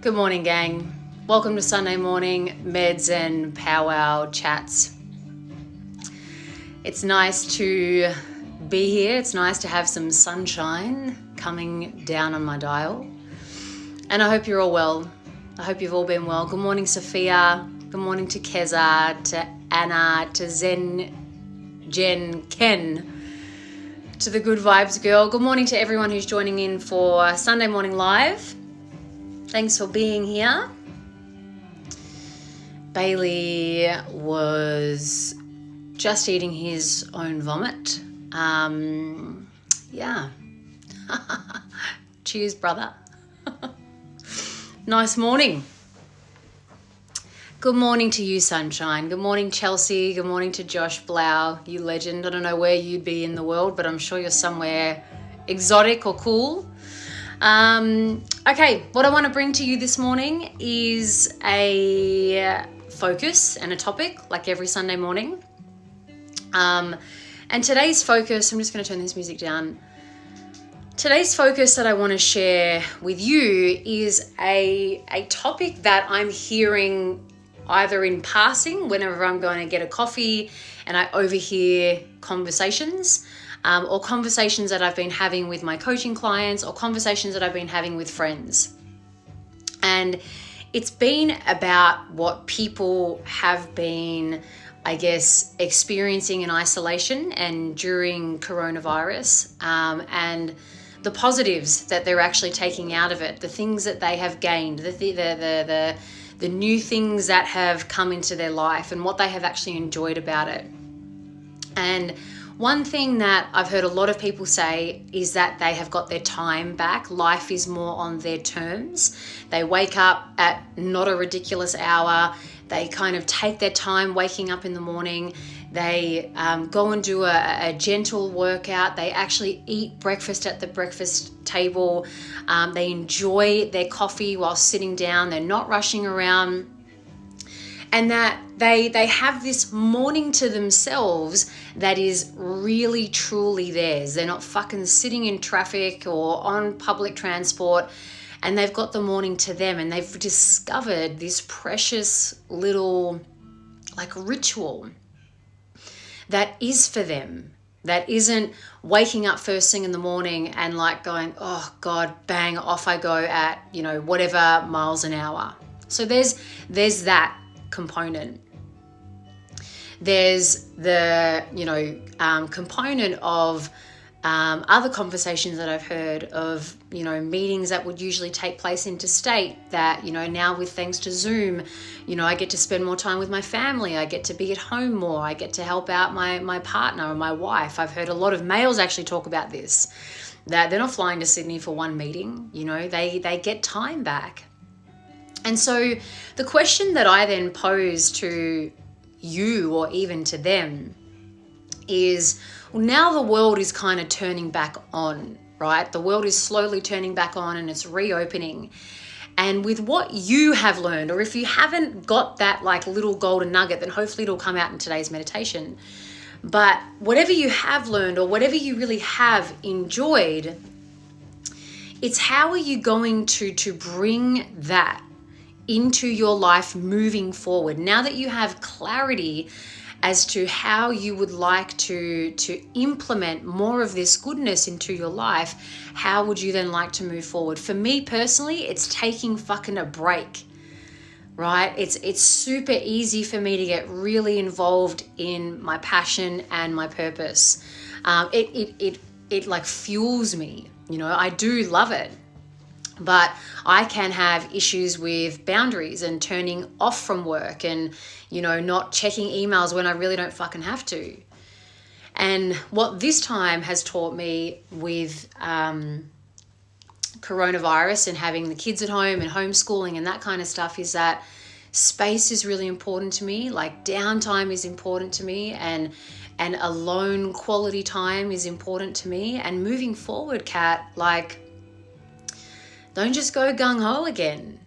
Good morning, gang. Welcome to Sunday morning meds and powwow chats. It's nice to be here. It's nice to have some sunshine coming down on my dial. And I hope you're all well. I hope you've all been well. Good morning, Sophia. Good morning to Keza, to Anna, to Zen, Jen, Ken, to the Good Vibes Girl. Good morning to everyone who's joining in for Sunday Morning Live. Thanks for being here. Bailey was just eating his own vomit. Yeah. Cheers, brother. Nice morning. Good morning to you, Sunshine. Good morning, Chelsea. Good morning to Josh Blau, you legend. I don't know where you'd be in the world, but I'm sure you're somewhere exotic or cool. Okay, what I want to bring to you this morning is a focus and a topic, like every Sunday morning. And today's focus, I'm just going to turn this music down. Today's focus that I want to share with you is a topic that I'm hearing either in passing whenever I'm going to get a coffee and I overhear conversations, or conversations that I've been having with my coaching clients, or conversations that I've been having with friends. And it's been about what people have been, I guess, experiencing in isolation and during coronavirus, and the positives that they're actually taking out of it, the things that they have gained, the new things that have come into their life and what they have actually enjoyed about it. And one thing that I've heard a lot of people say is that they have got their time back. Life is more on their terms. They wake up at not a ridiculous hour. They kind of take their time waking up in the morning. They go and do a gentle workout. They actually eat breakfast at the breakfast table. They enjoy their coffee while sitting down. They're not rushing around. And that they have this morning to themselves that is really, truly theirs. They're not fucking sitting in traffic or on public transport, and they've got the morning to them, and they've discovered this precious little ritual that is for them, that isn't waking up first thing in the morning and going, oh God, bang, off I go at, whatever miles an hour. So there's that component. There's the, component of other conversations that I've heard of, meetings that would usually take place interstate that, now with thanks to Zoom, I get to spend more time with my family. I get to be at home more. I get to help out my partner or my wife. I've heard a lot of males actually talk about this, that they're not flying to Sydney for one meeting, they get time back. And so the question that I then pose to you or even to them is, well, now the world is kind of turning back on, right? The world is slowly turning back on and it's reopening. And with what you have learned, or if you haven't got that little golden nugget, then hopefully it'll come out in today's meditation. But whatever you have learned or whatever you really have enjoyed, it's how are you going to bring that into your life moving forward. Now that you have clarity as to how you would like to implement more of this goodness into your life, how would you then like to move forward? For me personally, it's taking fucking a break, right? It's super easy for me to get really involved in my passion and my purpose. It fuels me, I do love it. But I can have issues with boundaries and turning off from work and, not checking emails when I really don't fucking have to. And what this time has taught me with coronavirus and having the kids at home and homeschooling and that kind of stuff is that space is really important to me. Downtime is important to me, and alone quality time is important to me. And moving forward, Kat, don't just go gung-ho again,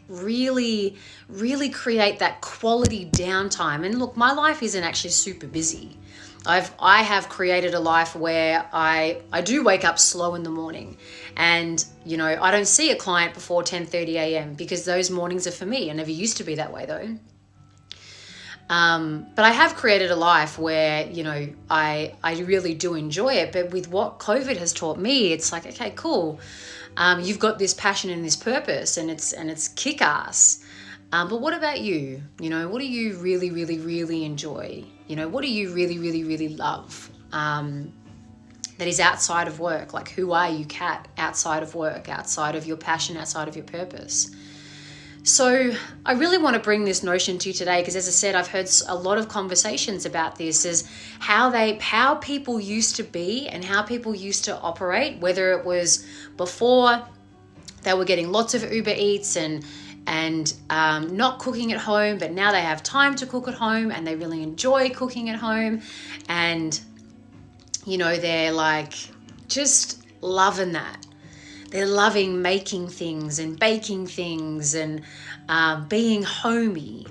really, really create that quality downtime. And look, my life isn't actually super busy. I have created a life where I do wake up slow in the morning, and I don't see a client before 10:30 a.m. because those mornings are for me. I never used to be that way though. But I have created a life where I really do enjoy it. But with what COVID has taught me, it's like, okay, cool. You've got this passion and this purpose, and it's kick-ass. But what about you? What do you really, really, really enjoy? What do you really, really, really love? That is outside of work. Like, who are you, Kat, outside of work, outside of your passion, outside of your purpose? So I really want to bring this notion to you today because, as I said, I've heard a lot of conversations about this, is how people used to be and how people used to operate, whether it was before they were getting lots of Uber Eats and not cooking at home, but now they have time to cook at home and they really enjoy cooking at home, and they're like just loving that. They're loving making things and baking things and being homey.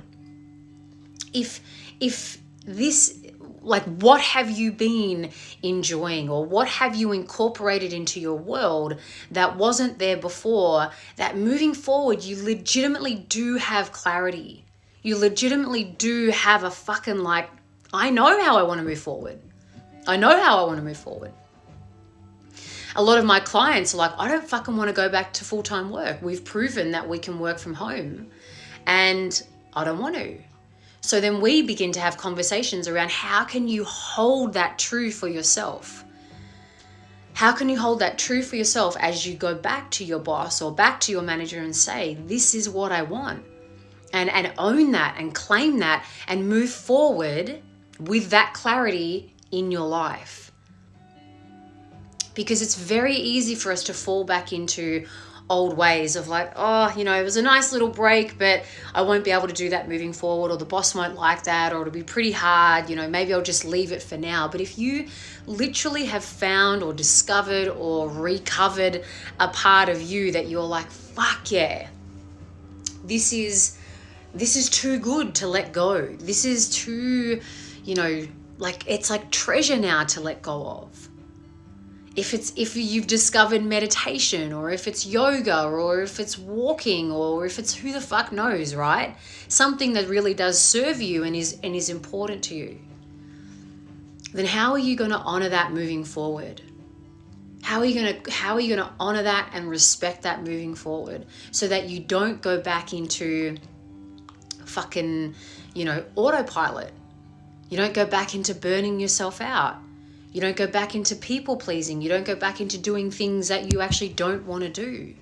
If this, like, what have you been enjoying, or what have you incorporated into your world that wasn't there before, that moving forward you legitimately do have clarity. You legitimately do have a fucking, like, I know how I want to move forward. I know how I want to move forward. A lot of my clients are like, I don't fucking want to go back to full-time work. We've proven that we can work from home and I don't want to. So then we begin to have conversations around how can you hold that true for yourself? How can you hold that true for yourself as you go back to your boss or back to your manager and say, this is what I want, and own that and claim that and move forward with that clarity in your life? Because it's very easy for us to fall back into old ways of like, it was a nice little break, but I won't be able to do that moving forward, or the boss won't like that, or it'll be pretty hard, maybe I'll just leave it for now. But if you literally have found or discovered or recovered a part of you that you're like, fuck yeah, this is too good to let go. This is too, it's like treasure now to let go of. If you've discovered meditation, or if it's yoga, or if it's walking, or if it's who the fuck knows, right? Something that really does serve you and is important to you, then how are you going to honor that moving forward? How are you going to honor that and respect that moving forward, so that you don't go back into fucking, autopilot. You don't go back into burning yourself out. You don't go back into people pleasing. You don't go back into doing things that you actually don't want to do.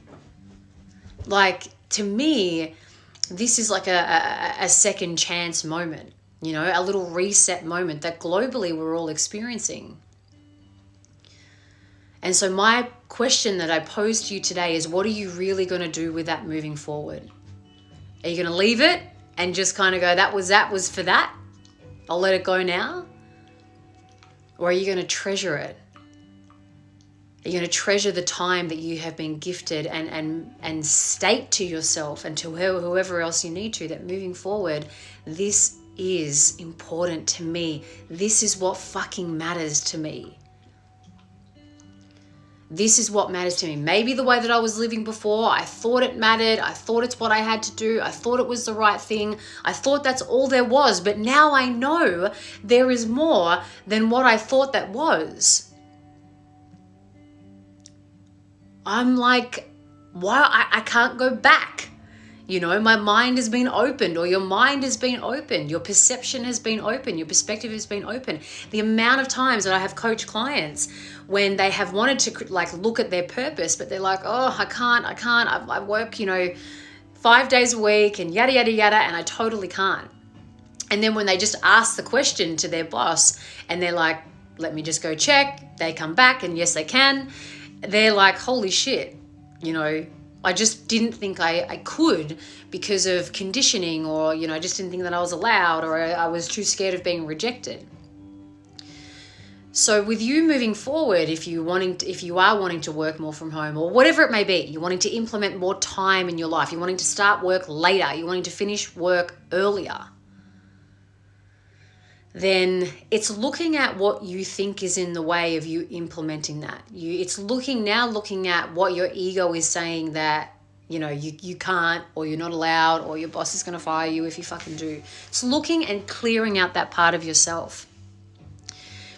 Like, to me, this is like a second chance moment, a little reset moment that globally we're all experiencing. And so my question that I pose to you today is, what are you really going to do with that moving forward? Are you going to leave it and just kind of go, that was for that? I'll let it go now? Or are you going to treasure it? Are you going to treasure the time that you have been gifted and state to yourself and to whoever else you need to, that moving forward, this is important to me. This is what fucking matters to me. This is what matters to me. Maybe the way that I was living before, I thought it mattered. I thought it's what I had to do. I thought it was the right thing. I thought that's all there was. But now I know there is more than what I thought that was. I'm like, wow, I can't go back. My mind has been opened, or your mind has been opened. Your perception has been open. Your perspective has been open. The amount of times that I have coached clients when they have wanted to look at their purpose, but they're like, oh, I can't. I work, 5 days a week and yada, yada, yada, and I totally can't. And then when they just ask the question to their boss and they're like, let me just go check, they come back and yes, they can. They're like, holy shit, I just didn't think I could because of conditioning, or, I just didn't think that I was allowed, or I was too scared of being rejected. So with you moving forward, if you are wanting to work more from home, or whatever it may be, you're wanting to implement more time in your life, you're wanting to start work later, you're wanting to finish work earlier, then it's looking at what you think is in the way of you implementing that. It's looking at what your ego is saying that, you can't, or you're not allowed, or your boss is going to fire you if you fucking do. It's looking and clearing out that part of yourself.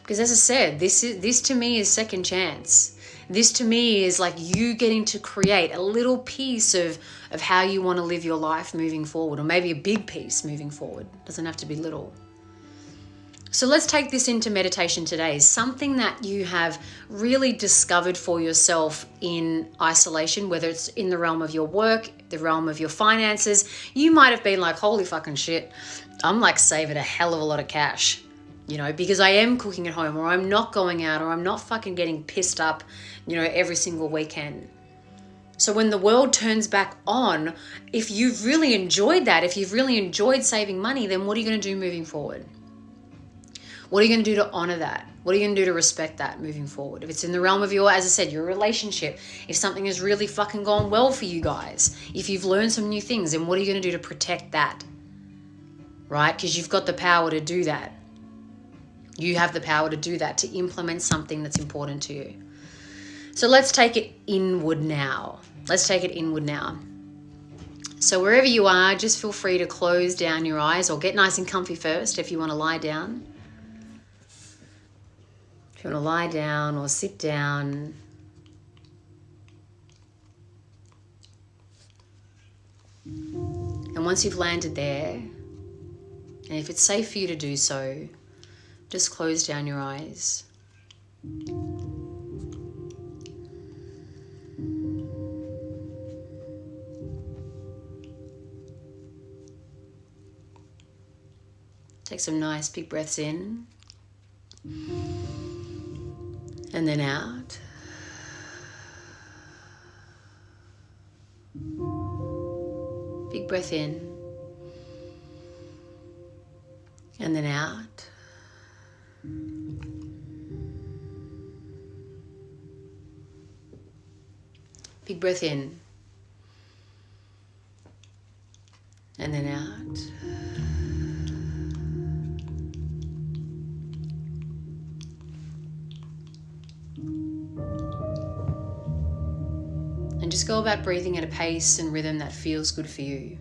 Because as I said, this to me is second chance. This to me is like you getting to create a little piece of how you want to live your life moving forward, or maybe a big piece moving forward. It doesn't have to be little. So let's take this into meditation today. Something that you have really discovered for yourself in isolation, whether it's in the realm of your work, the realm of your finances. You might have been like, holy fucking shit, I'm like saving a hell of a lot of cash, because I am cooking at home, or I'm not going out, or I'm not fucking getting pissed up, every single weekend. So when the world turns back on, if you've really enjoyed that, if you've really enjoyed saving money, then what are you going to do moving forward? What are you going to do to honor that? What are you going to do to respect that moving forward? If it's in the realm of your, as I said, your relationship, if something has really fucking gone well for you guys, if you've learned some new things, then what are you going to do to protect that? Right? Because you've got the power to do that. You have the power to do that, to implement something that's important to you. So let's take it inward now. So wherever you are, just feel free to close down your eyes, or get nice and comfy first if you want to lie down. If you want to lie down or sit down. And once you've landed there, and if it's safe for you to do so, just close down your eyes. Take some nice big breaths in. And then out. Big breath in. And then out. Big breath in. And then out. And just go about breathing at a pace and rhythm that feels good for you.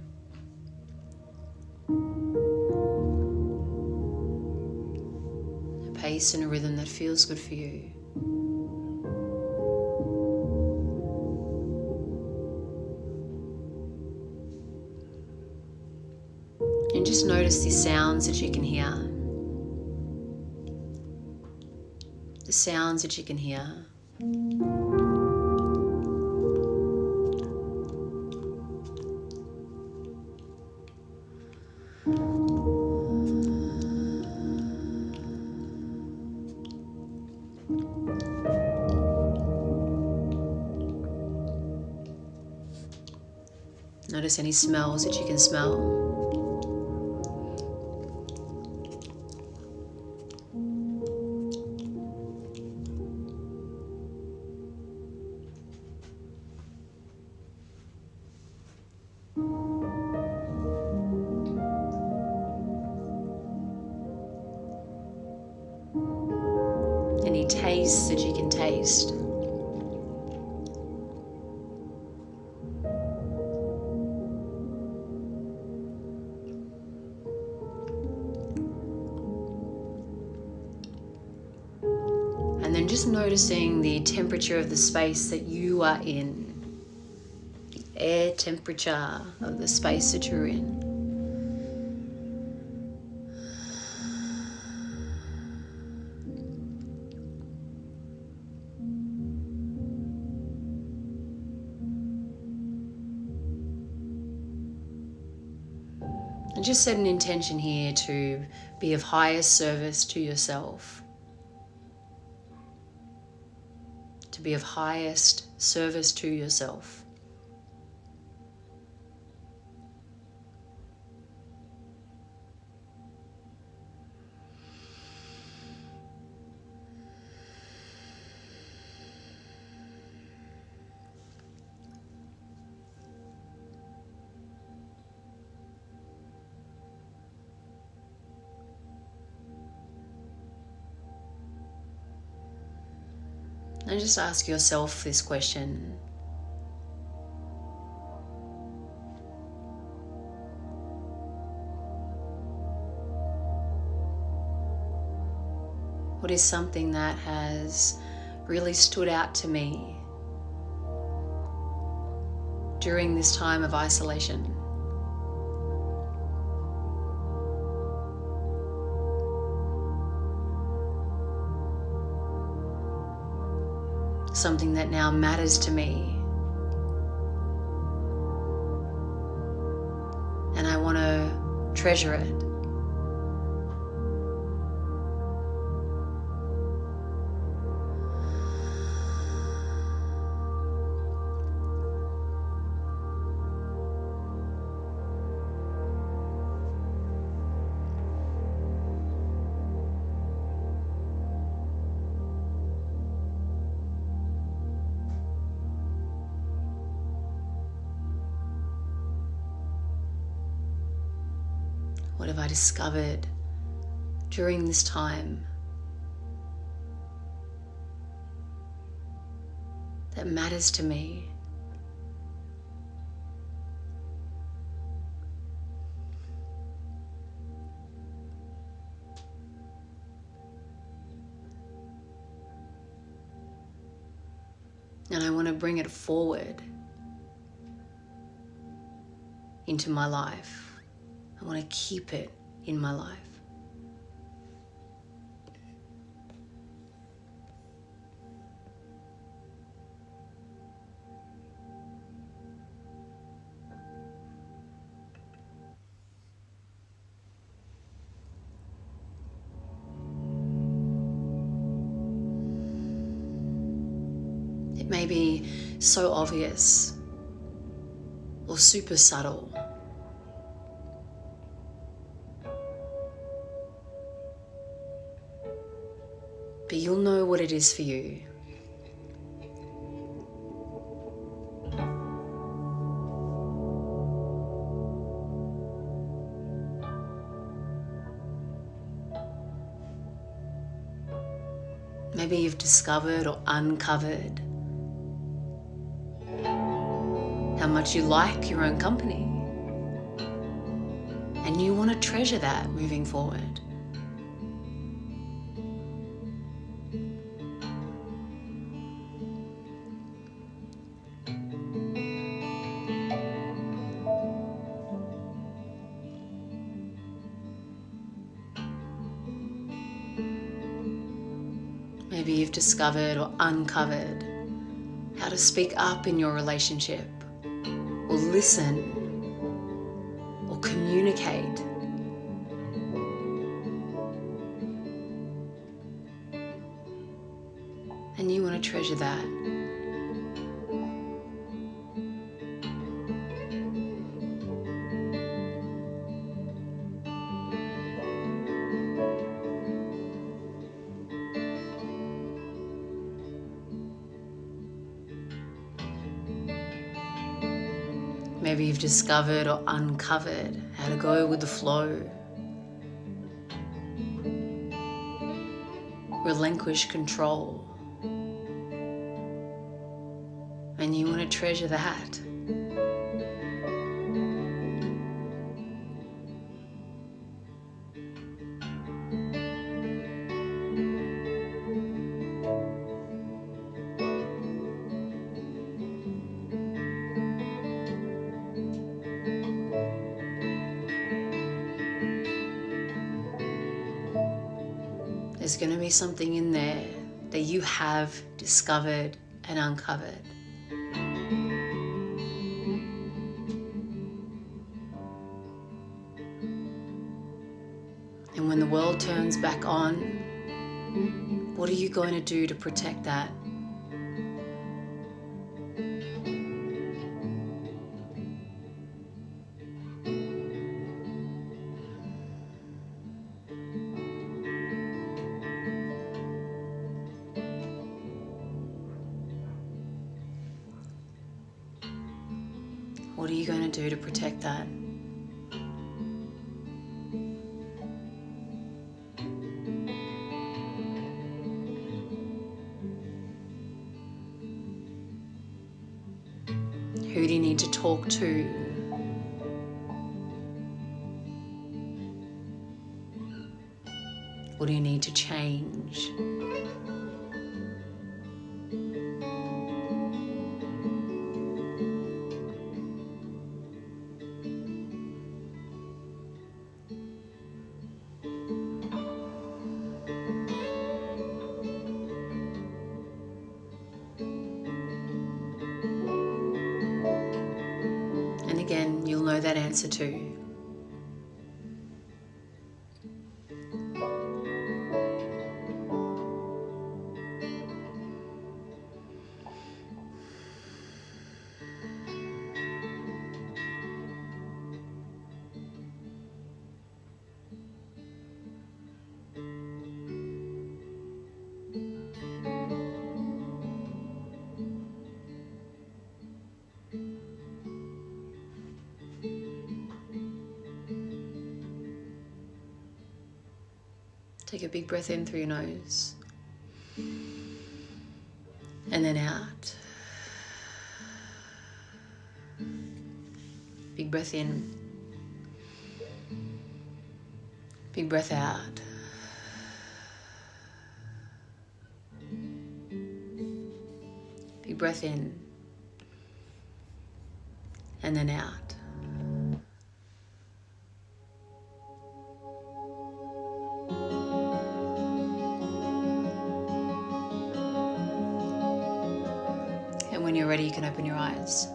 A pace and a rhythm that feels good for you. And just notice the sounds that you can hear. The sounds that you can hear. Notice any smells that you can smell. Any tastes that you can taste. And then just noticing the temperature of the space that you are in. The air temperature of the space that you're in. And just set an intention here to be of highest service to yourself. To be of highest service to yourself. And just ask yourself this question. What is something that has really stood out to me during this time of isolation? Something that now matters to me, and I want to treasure it. What have I discovered during this time that matters to me? And I want to bring it forward into my life. I want to keep it in my life. It may be so obvious or super subtle. But you'll know what it is for you. Maybe you've discovered or uncovered how much you like your own company, and you want to treasure that moving forward. Maybe you've discovered or uncovered how to speak up in your relationship, or listen, or communicate. And you want to treasure that. Maybe you've discovered or uncovered how to go with the flow, relinquish control, and you want to treasure that. There's going to be something in there that you have discovered and uncovered. And when the world turns back on, what are you going to do to protect that? What are you going to do to protect that? Who do you need to talk to? What do you need to change? And again, you'll know that answer too. Take a big breath in through your nose and then out. Big breath in. Big breath out. Big breath in and then out. And when you're ready, you can open your eyes.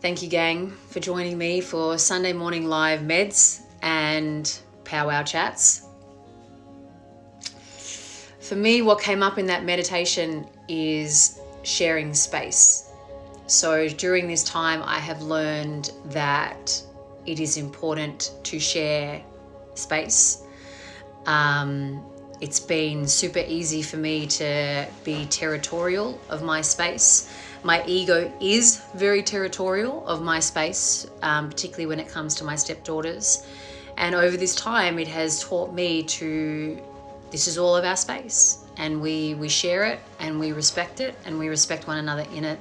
Thank you, gang, for joining me for Sunday morning live meds and powwow chats. For me, what came up in that meditation is sharing space. So during this time, I have learned that it is important to share space. It's been super easy for me to be territorial of my space. My ego is very territorial of my space, particularly when it comes to my stepdaughters. And over this time, it has taught me to, this is all of our space, and we share it, and we respect it, and we respect one another in it.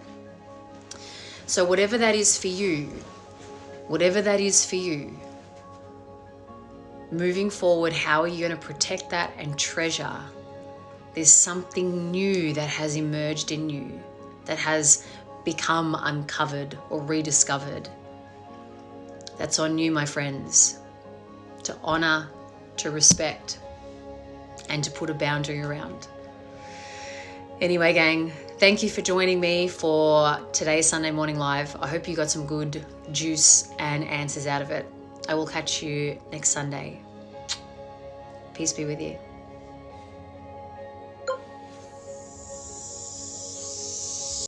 So whatever that is for you, moving forward, how are you going to protect that and treasure? There's something new that has emerged in you, that has become uncovered or rediscovered. That's on you, my friends, to honor, to respect, and to put a boundary around. Anyway, gang, thank you for joining me for today's Sunday Morning Live. I hope you got some good juice and answers out of it. I will catch you next Sunday. Peace be with you.